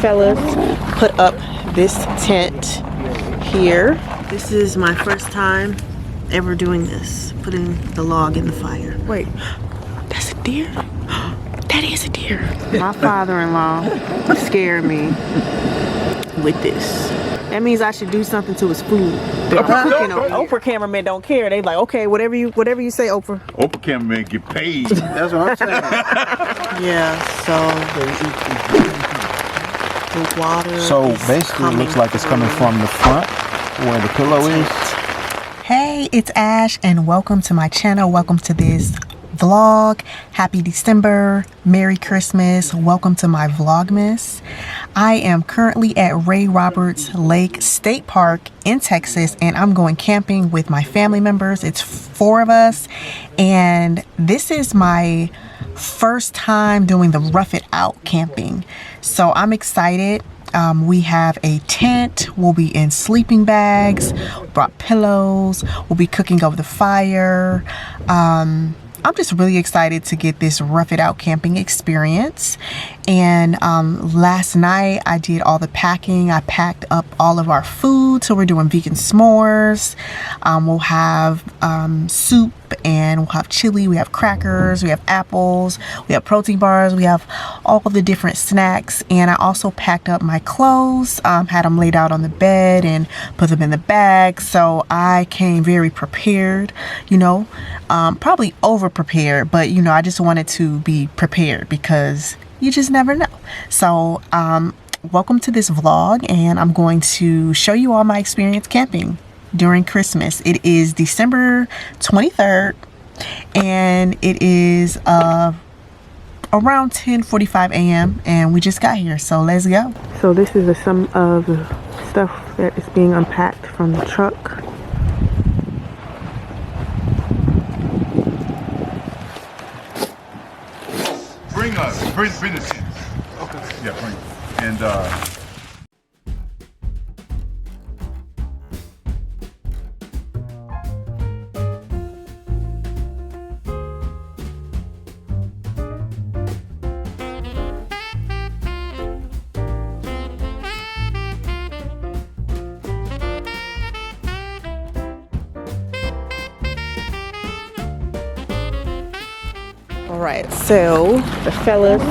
fellas put up this tent here. This is my first time ever doing this, putting the log in the fire. Wait, that's a deer? That is a deer. My father-in-law scared me with this. That means I should do something to his food. Oprah cameramen don't care. They like, okay, whatever you say, Oprah. Oprah cameramen get paid. That's what I'm saying. Yeah, so the water. So basically it looks like it's coming from the front where the pillow is. Hey, it's Ash and welcome to my channel. Welcome to this vlog. Happy December. Merry Christmas. Welcome to my Vlogmas. I am currently at Ray Roberts Lake State Park in Texas and I'm going camping with my family members. It's 4 of us and this is my first time doing the rough it out camping. So I'm excited. We have a tent, we'll be in sleeping bags, brought pillows, we'll be cooking over the fire. I'm just really excited to get this rough it out camping experience. And last night I did all the packing. I packed up all of our food, so we're doing vegan s'mores. We'll have soup and we'll have chili, we have crackers, we have apples, we have protein bars, we have all of the different snacks. And I also packed up my clothes, had them laid out on the bed and put them in the bag. So I came very prepared, you know, probably over prepared, but you know, I just wanted to be prepared because you just never know. So welcome to this vlog and I'm going to show you all my experience camping during Christmas. It is December 23rd and it is around 10:45 a.m. and we just got here, so let's go. So this is some of the stuff that is being unpacked from the truck. Bring the tent. Okay. Yeah, bring. And Alright, so the fellas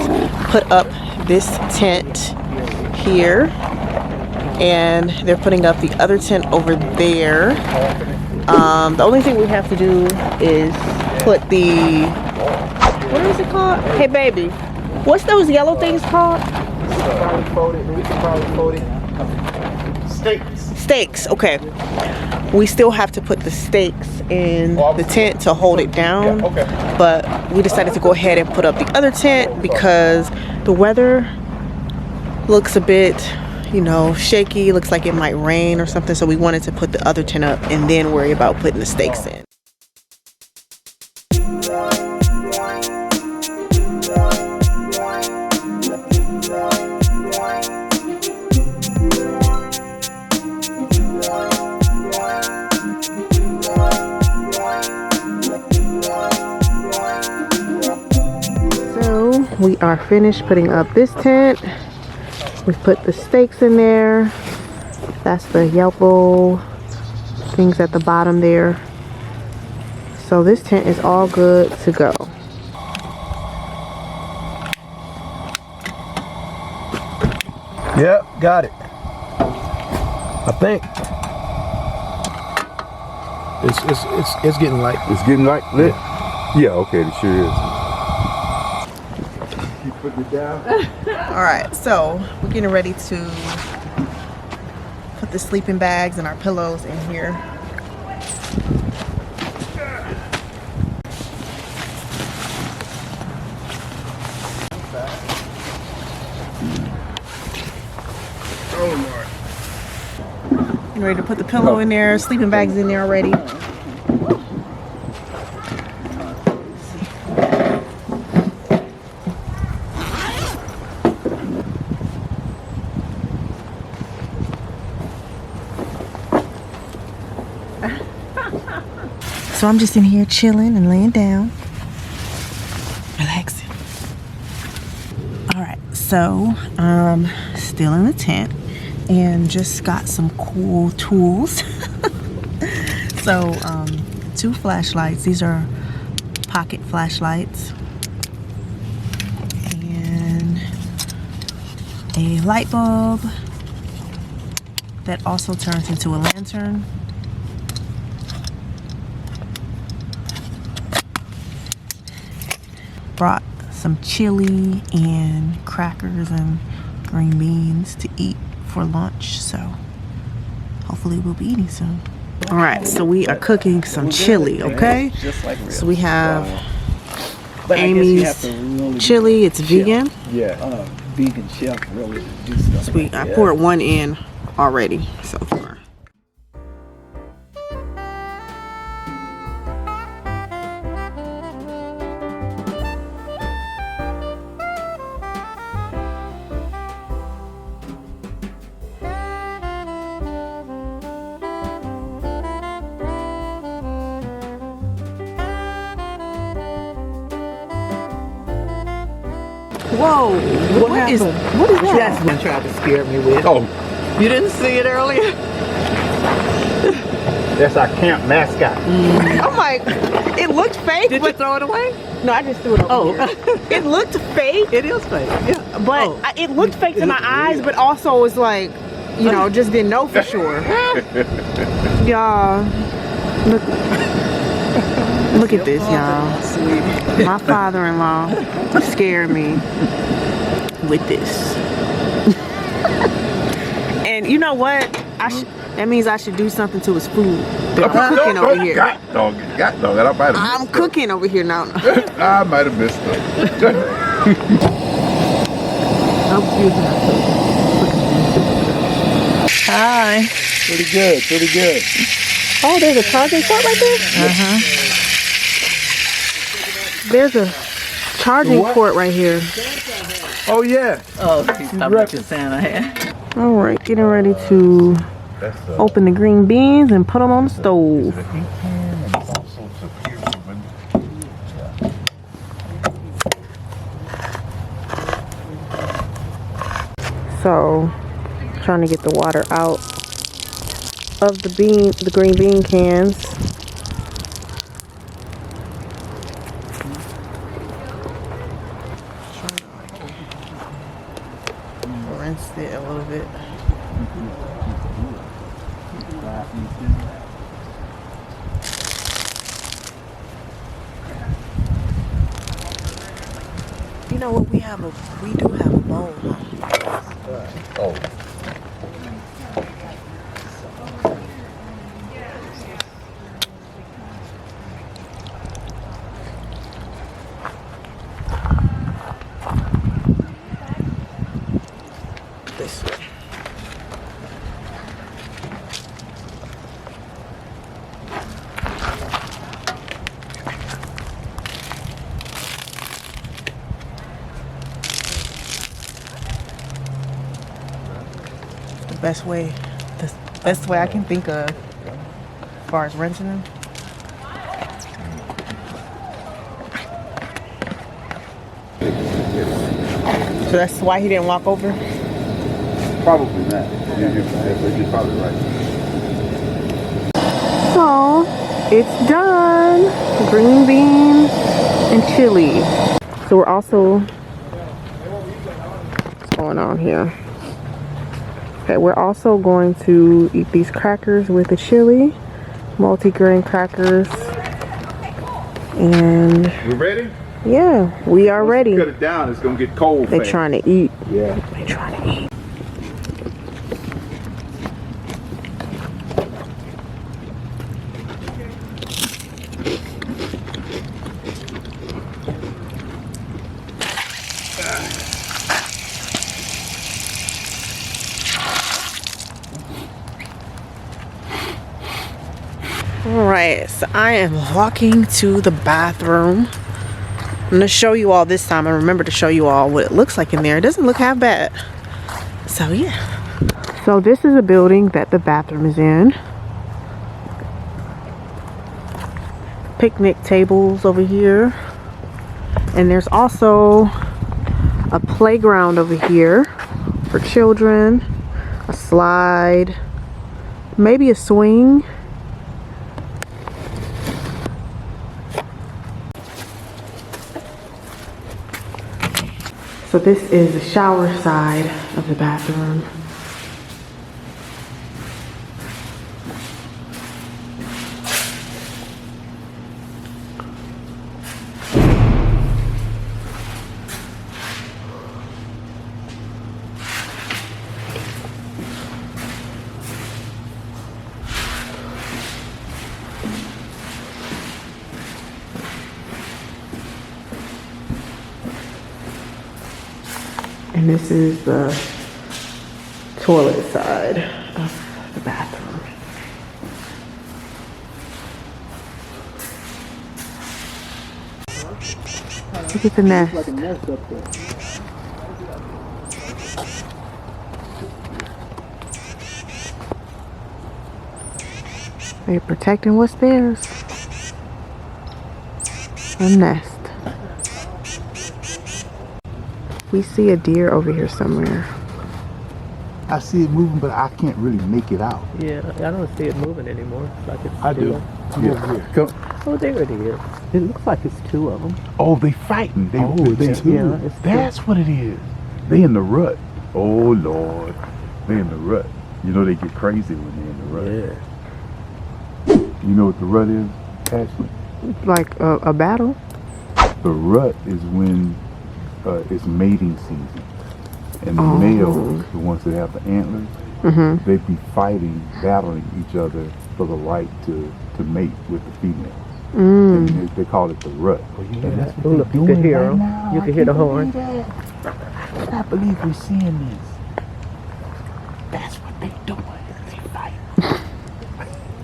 put up this tent here and they're putting up the other tent over there. The only thing we have to do is put the, what is it called? Hey baby, what's those yellow things called? Stakes, okay. We still have to put the stakes in the tent to hold it down, but we decided to go ahead and put up the other tent because the weather looks a bit, you know, shaky. Looks like it might rain or something, so we wanted to put the other tent up and then worry about putting the stakes in. We are finished putting up this tent. We put the stakes in there. That's the yellow things at the bottom there. So this tent is all good to go. Yep, got it. I think it's getting light. it's getting lit. Yeah, okay, it sure is. Put it down. All right, so we're getting ready to put the sleeping bags and our pillows in here. Oh Lord. Getting ready to put the pillow in there, sleeping bags in there already. So I'm just in here chilling and laying down, relaxing. All right, So, still in the tent and just got some cool tools. So, 2 flashlights. These are pocket flashlights. And a light bulb that also turns into a lantern. Brought some chili and crackers and green beans to eat for lunch, so hopefully we'll be eating soon. All right, so we are cooking some chili, okay? So we have Amy's chili. It's vegan. Yeah, vegan chef really do stuff. So I poured one in already so far. Whoa, what is that? That's what tried to scare me with. Oh, You didn't see it earlier? That's our camp mascot. I'm like, it looked fake. Did you throw it away? No, I just threw it over here. It looked fake. It is fake. Yeah. But it looked fake to my eyes, but also was like, you know, just didn't know for sure. Y'all, look at this, y'all. My father-in-law scared me with this. And you know what? That means I should do something to his food. I'm cooking over here. Got dog. I might have I'm missed cooking over here now. it. I might have missed it. Hi. Pretty good, pretty good. Oh, there's a charging port right there? There's a charging port right here. Oh yeah. Oh, he's talking to Santa hat. All right, getting ready to open the green beans and put them on the stove. So, trying to get the water out of the green bean cans. Rinse it a little bit. You know what? We do have a bowl. Oh. This way. The best way I can think of as far as rinsing them. So that's why he didn't walk over? Probably not. You're probably right. So it's done. Green beans and chili. So we're also, what's going on here? Okay, we're also going to eat these crackers with the chili, multi-grain crackers. And We ready? yeah, we are ready. Cut it down. It's gonna get cold. They're fast. trying to eat. Yeah. They're trying to eat. Alright, so I am walking to the bathroom. I'm going to show you all this time. I remember to show you all what it looks like in there. It doesn't look half bad. So yeah. So this is a building that the bathroom is in. Picnic tables over here. And there's also a playground over here for children, a slide, maybe a swing. So this is the shower side of the bathroom. And this is the toilet side of the bathroom. Look at the nest. Like a nest up there. They're protecting what's theirs. A nest. We see a deer over here somewhere. I see it moving, but I can't really make it out. Yeah, I don't see it moving anymore. It's like it's I two do. of- Come over here. Come. Oh, there it is. It looks like it's two of them. Oh, they fighting. They it's two. Yeah, it's two. That's what it is. They in the rut. Oh Lord, they in the rut. You know they get crazy when they're in the rut. Yeah. You know what the rut is, Ashley? Like a battle. The rut is when it's mating season, and the Oh. males, the ones that have the antlers, Mm-hmm. they be fighting, battling each other for the right to mate with the female. Mm. And they call it the rut. And that's what Oh, look, they're you can doing hear right 'em. now. You I can hear the can't horn. believe that. I cannot believe we're seeing this. That's what they doing. They fighting.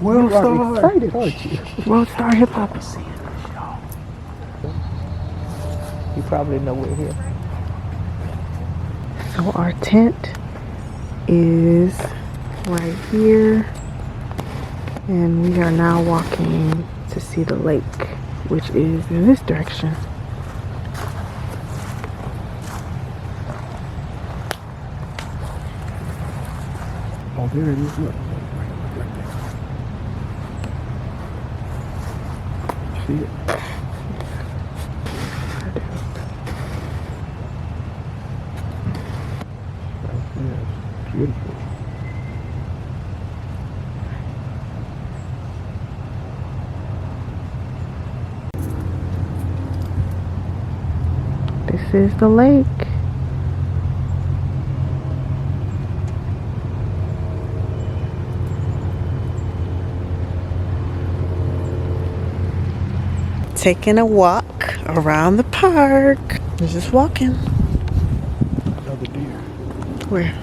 World You are Star. excited, aren't you? World Star Hip Hop. We're seeing this, y'all. You probably know we're here. So our tent is right here, and we are now walking to see the lake, which is in this direction. Oh, there it is. Look. See it? Yeah, beautiful. This is the lake. Taking a walk around the park. We're just walking. Another deer. Where?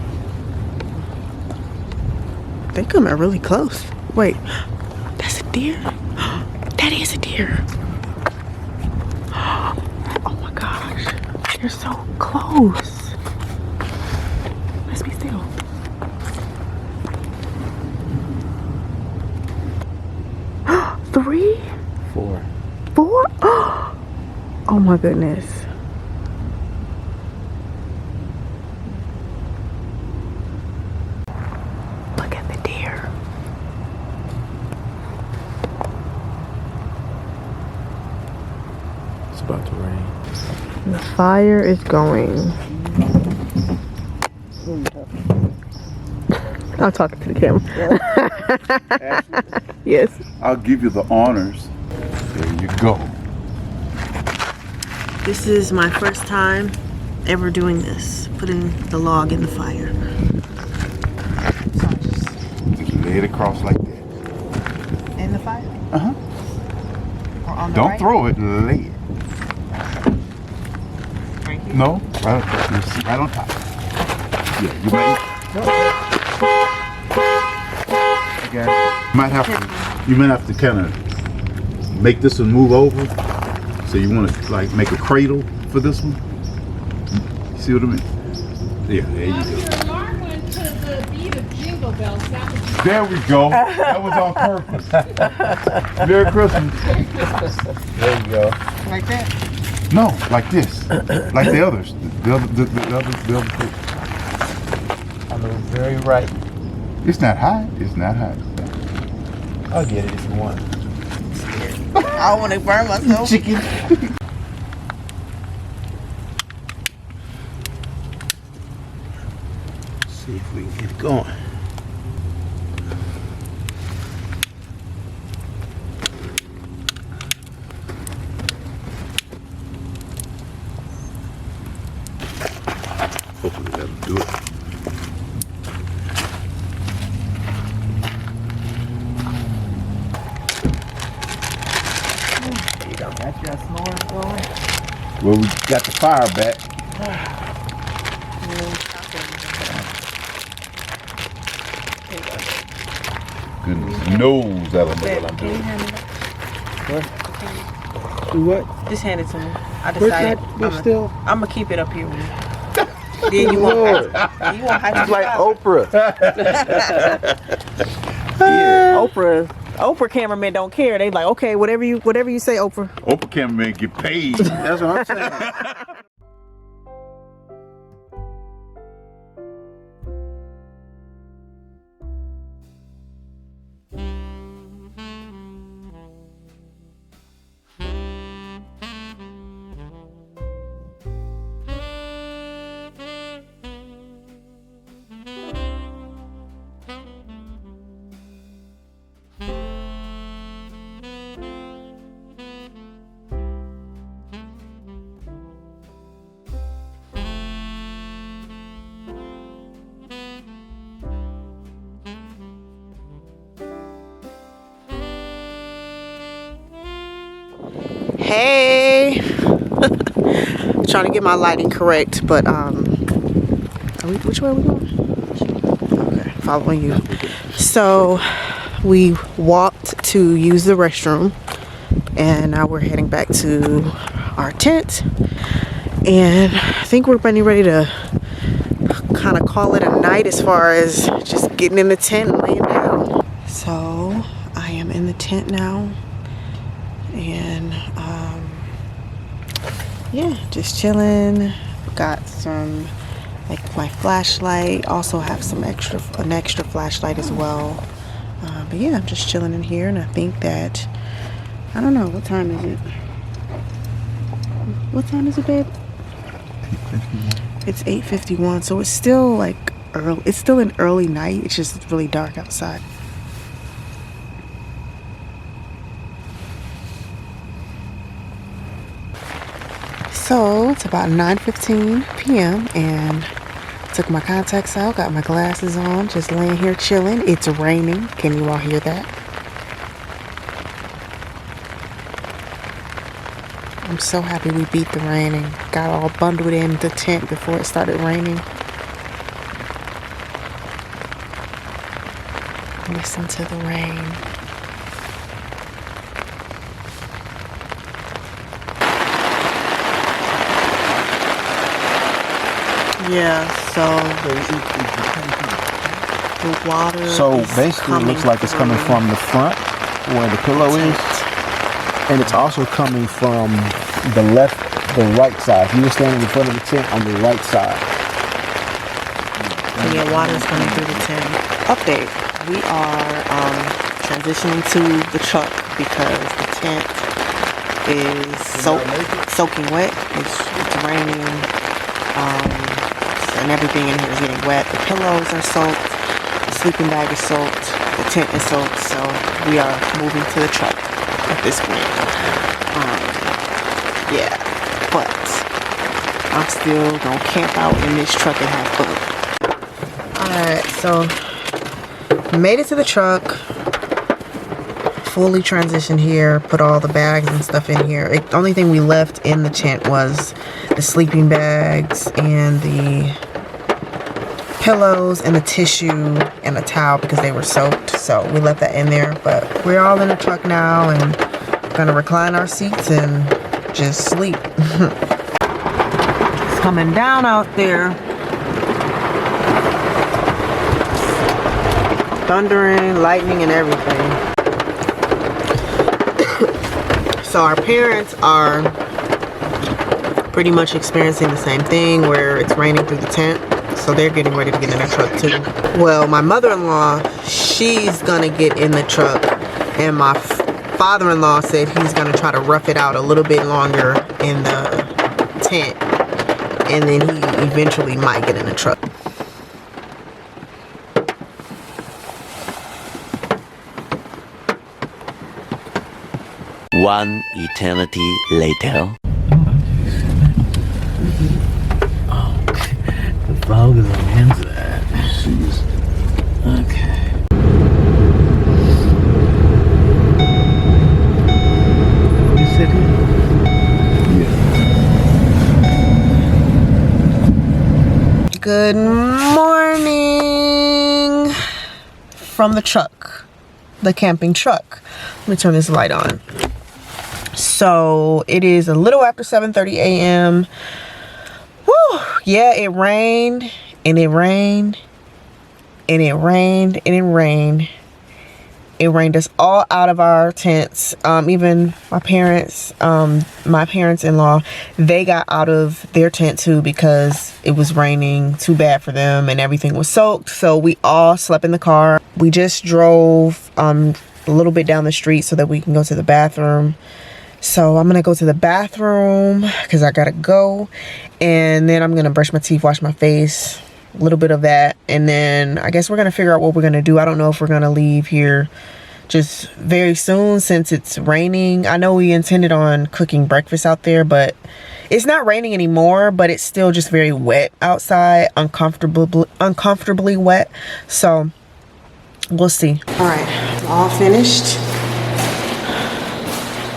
They coming really close. Wait, that's a deer? That is a deer. Oh my gosh. They're so close. Let's be still. Three? 4. 4? Oh my goodness. Look at the deer. It's about to rain. The fire is going. I'm talking to the camera. Yes. I'll give you the honors. There you go. This is my first time ever doing this, putting the log in the fire. So Just lay it across like that. in the fire? Uh-huh. Or on the Don't right? throw it, lay it. Right here? No, right on top. Yeah, you might. You might have to kind of make this one move over. So you want to like make a cradle for this one. You see what I mean? Yeah, there you go. Your alarm went to the beat of Jingle Bells. That was There we go. That was on purpose. Merry Christmas. There you go. Like that? No, like this. Like the others. The other food. On the very right. It's not hot. It's not hot. I'll get it if you want. I don't want to burn myself. Chicken. See if we can get it going. Hopefully that'll do it. You don't got your s'mores going? Well, we got the fire back. Goodness knows that I know what I'm doing. Do what? Just hand it to me. I We're decided not, we're still. I'm gonna keep it up here with you. Then you won't have to. You won't have to. It's like Oprah. Oprah cameramen don't care. They like, okay, whatever you say, Oprah. Oprah cameraman get paid. That's what I'm saying. Hey. Trying to get my lighting correct, but which way are we going? Okay, following you. So we walked to use the restroom, and now we're heading back to our tent, and I think we're getting ready to kind of call it a night as far as just getting in the tent and laying down. So I am in the tent now, and yeah, just chilling. Got some, like, my flashlight. Also have an extra flashlight as well. But yeah, I'm just chilling in here, and I think that, I don't know, what time is it? What time is it, babe? 8:51. It's 8:51, so it's still like early. It's still an early night. It's just really dark outside. So it's about 9:15 p.m. and took my contacts out, got my glasses on, just laying here chilling. It's raining. Can you all hear that? I'm so happy we beat the rain and got all bundled in the tent before it started raining. Listen to the rain. Yeah, so the water. So basically, it looks like it's coming from the front where the pillow is, and it's also coming from the right side. If you were standing in front of the tent on the right side. So yeah, water's coming through the tent. Update: we are transitioning to the truck because the tent is soaking wet. It's raining. And everything in here is getting wet. The pillows are soaked, the sleeping bag is soaked, the tent is soaked, so we are moving to the truck at this point. Yeah, but I'm still gonna camp out in this truck and have fun. Alright, so made it to the truck, fully transitioned here, put all the bags and stuff in here. The only thing we left in the tent was the sleeping bags and the pillows and the tissue and a towel because they were soaked, so we left that in there. But we're all in the truck now and gonna recline our seats and just sleep. It's coming down out there, thundering, lightning, and everything. So our parents are pretty much experiencing the same thing where it's raining through the tent. So they're getting ready to get in their truck too. Well, my mother-in-law, she's gonna get in the truck, and my father-in-law said he's gonna try to rough it out a little bit longer in the tent, and then he eventually might get in the truck. One eternity later. The vlog is on into that. Okay. You sit here? Yeah. Good morning from the truck, the camping truck. Let me turn this light on. So it is a little after 7:30 a.m. Woo! Yeah, it rained and it rained and it rained and it rained. It rained us all out of our tents. Even my parents-in-law, they got out of their tent too because it was raining too bad for them and everything was soaked. So we all slept in the car. We just drove a little bit down the street so that we can go to the bathroom. So I'm gonna go to the bathroom because I gotta go, and then I'm gonna brush my teeth, wash my face, a little bit of that, and then I guess we're gonna figure out what we're gonna do. I don't know if we're gonna leave here just very soon since it's raining. I know we intended on cooking breakfast out there, but it's not raining anymore, but it's still just very wet outside, uncomfortably wet. So we'll see. All right, all finished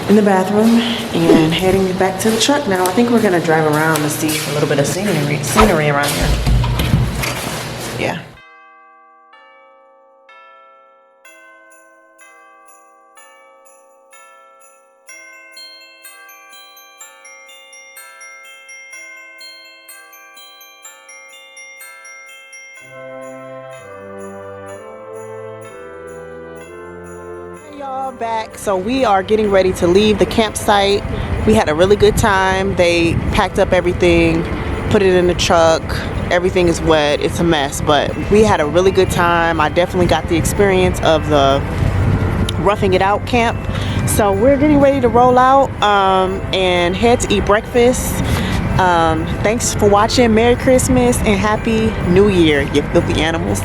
in the bathroom and heading back to the truck now. I think we're gonna drive around to see a little bit of scenery around here. Yeah. Y'all back. So we are getting ready to leave the campsite. We had a really good time. They packed up everything, put it in the truck. Everything is wet. It's a mess, but we had a really good time. I definitely got the experience of the roughing it out camp. So we're getting ready to roll out and head to eat breakfast. Thanks for watching. Merry Christmas and Happy New Year, you filthy animals.